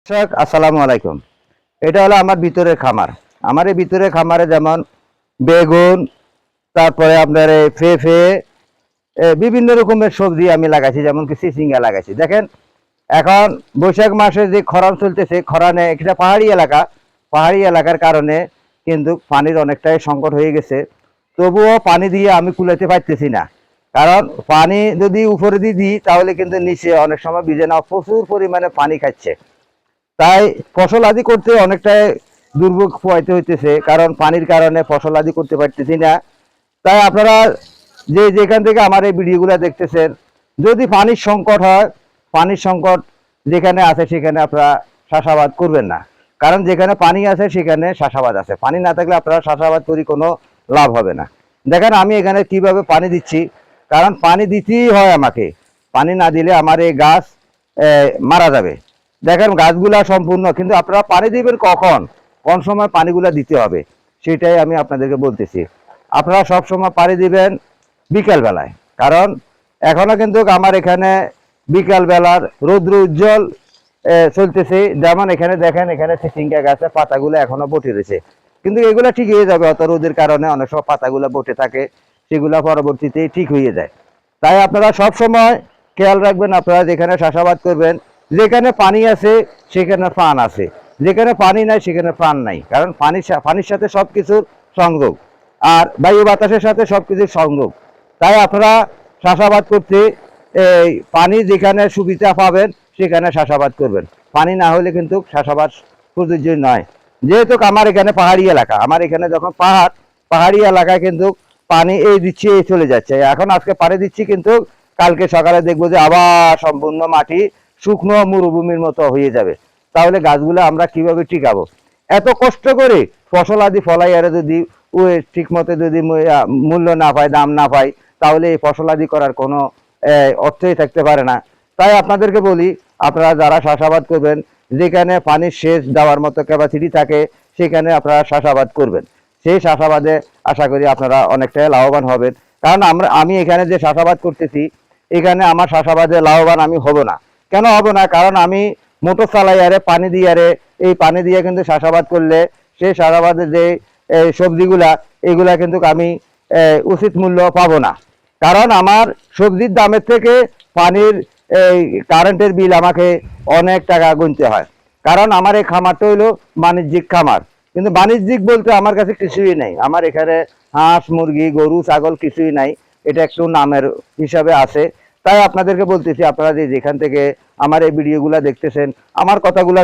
দর্শক আসসালামু আলাইকুম। এটা হলো আমার ভিতরের খামার। আমার এই ভিতরের খামারে যেমন বেগুন, তারপরে আপনার এই পেঁপে, বিভিন্ন রকমের সবজি আমি লাগাইছি, যেমন কি চিচিঙ্গা লাগাইছি। দেখেন এখন বৈশাখ মাসে যে খরান চলতেছে, খরানে এটা পাহাড়ি এলাকা, পাহাড়ি এলাকার কারণে কিন্তু পানির অনেকটাই সংকট হয়ে গেছে। তবুও পানি দিয়ে আমি কুলাতে পারতেছি না, কারণ পানি যদি উপরে দিয়ে দিই তাহলে কিন্তু নিচে অনেক সময় ভিজে না, প্রচুর পরিমাণে পানি খাচ্ছে। তাই ফসল আদি করতে অনেকটাই দুর্ভোগ পোহাইতে হইতেছে, কারণ পানির কারণে ফসল আদি করতে পারতেছি না। তাই আপনারা যে যেখান থেকে আমার এই ভিডিওগুলো দেখতেছেন, যদি পানির সংকট হয়, পানির সংকট যেখানে আছে সেখানে আপনারা চাষাবাদ করবেন না, কারণ যেখানে পানি আছে সেখানে চাষাবাদ আছে। পানি না থাকলে আপনারা চাষাবাদ করি কোনো লাভ হবে না। দেখেন আমি এখানে কিভাবে পানি দিচ্ছি, কারণ পানি দিতেই হয় আমাকে, পানি না দিলে আমার এই গাছ মারা যাবে। দেখেন গাছগুলা সম্পূর্ণ, কিন্তু আপনারা পানি দিবেন কখন, কোন সময় পানিগুলা দিতে হবে সেটাই আমি আপনাদেরকে বলতেছি। আপনারা সব সময় পানি দিবেন বিকেল বেলায়, কারণ এখনো কিন্তু আমার এখানে বিকাল বেলার রৌদ্র উজ্জ্বল চলতেছে। যেমন এখানে দেখেন, এখানে চিচিঙ্গা গাছের পাতাগুলো এখনো বটে রয়েছে, কিন্তু এগুলা ঠিক হয়ে যাবে। অত রোদের কারণে অনেক সময় পাতাগুলো বটে থাকে, সেগুলা পরবর্তীতে ঠিক হয়ে যায়। তাই আপনারা সব সময় খেয়াল রাখবেন, আপনারা যেখানে চাষাবাদ করবেন, যেখানে পানি আছে সেখানে প্রাণ আছে, যেখানে পানি নাই সেখানে প্রাণ নাই, কারণ পানির সাথে সবকিছুর সংযোগ, আর বায়ু বাতাসের সাথে সবকিছুর সংযোগ। তাই আপনারা চাষাবাদ করতে এই পানি যেখানে সুবিধা পাবেন সেখানে চাষাবাদ করবেন। পানি না হলে কিন্তু চাষাবাদ প্রযোজ্য নয়। যেহেতু আমার এখানে পাহাড়ি এলাকা, আমার এখানে যখন পাহাড়ি এলাকায় কিন্তু পানি এই দিচ্ছি, এই চলে যাচ্ছে। এখন আজকে পানি দিচ্ছি, কিন্তু কালকে সকালে দেখবো যে আবার সম্পূর্ণ মাটি শুকনো মরুভূমির মতো হয়ে যাবে। তাহলে গাছগুলো আমরা কিভাবে টিকাবো? এত কষ্ট করে ফসল আদি ফলাই আর যদি ওই ঠিক মতো যদি মূল্য না পায়, দাম না পায়, তাহলে এই ফসল আদি করার কোনো অর্থই থাকতে পারে না। তাই আপনাদেরকে বলি, আপনারা যারা চাষাবাদ করবেন, যেখানে পানির সেচ দেওয়ার মতো ক্যাপাসিটি থাকে সেখানে আপনারা চাষাবাদ করবেন। সেই চাষাবাদে আশা করি আপনারা অনেকটাই লাভবান হবেন। কারণ আমি এখানে যে চাষাবাদ করতেছি, এখানে আমার চাষাবাদে লাভবান আমি হব না। কেন হব না? কারণ আমি মোটর চালাই আরে পানি দিয়ে, আরে এই পানি দিয়ে কিন্তু চাষাবাদ করলে সেই চাষাবাদের যে সবজিগুলা, এগুলা কিন্তু আমি উচিত মূল্য পাবো না। কারণ আমার সবজির দামের থেকে পানির এই কারেন্টের বিল আমাকে অনেক টাকা গুনতে হয়। কারণ আমার এই খামারটা হইলো বাণিজ্যিক খামার, কিন্তু বাণিজ্যিক বলতে আমার কাছে কিছুই নেই। আমার এখানে হাঁস, মুরগি, গরু, ছাগল কিছুই নাই, এটা একটু নামের হিসাবে আছে। তাই আপনাদেরকে বলতেছি, আপনারা যে যেখান থেকে আমার এই ভিডিওগুলো দেখতেছেন, আমার কথাগুলো